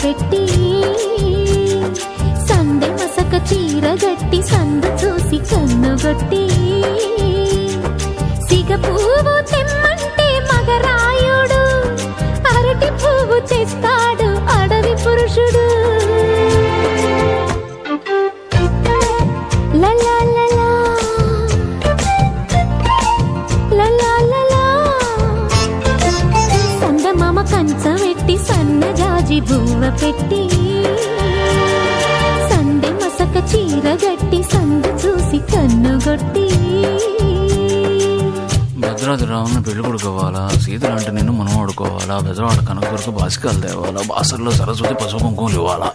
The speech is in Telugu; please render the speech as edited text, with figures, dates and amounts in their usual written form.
పెట్టి సందె మసక చీర గట్టి సందు చూసి కన్నుగొట్టి సిగ పువ్వు తెమ్మంటే మగరాయుడు అరటి పువ్వు తెస్తాడు అడవి పురుషుడు. లలా లలా లలా లలా సందమామ కంచమెట్టి సన్నజాజి బువ్వ పెట్టి సందె మసక చీర గట్టి సందు చూసి కన్నుగొట్టి భద్రాద్రి రావుని పెళ్లి కొడుకోవాలా, సీతలు అంటే నిన్ను మనం ఆడుకోవాలా, బెజవాడ కనకదుర్గ బాసికాలు తేవాలా, బాసర్లో సరస్వతి పసుపు కుంకుమలు ఇవ్వాలా.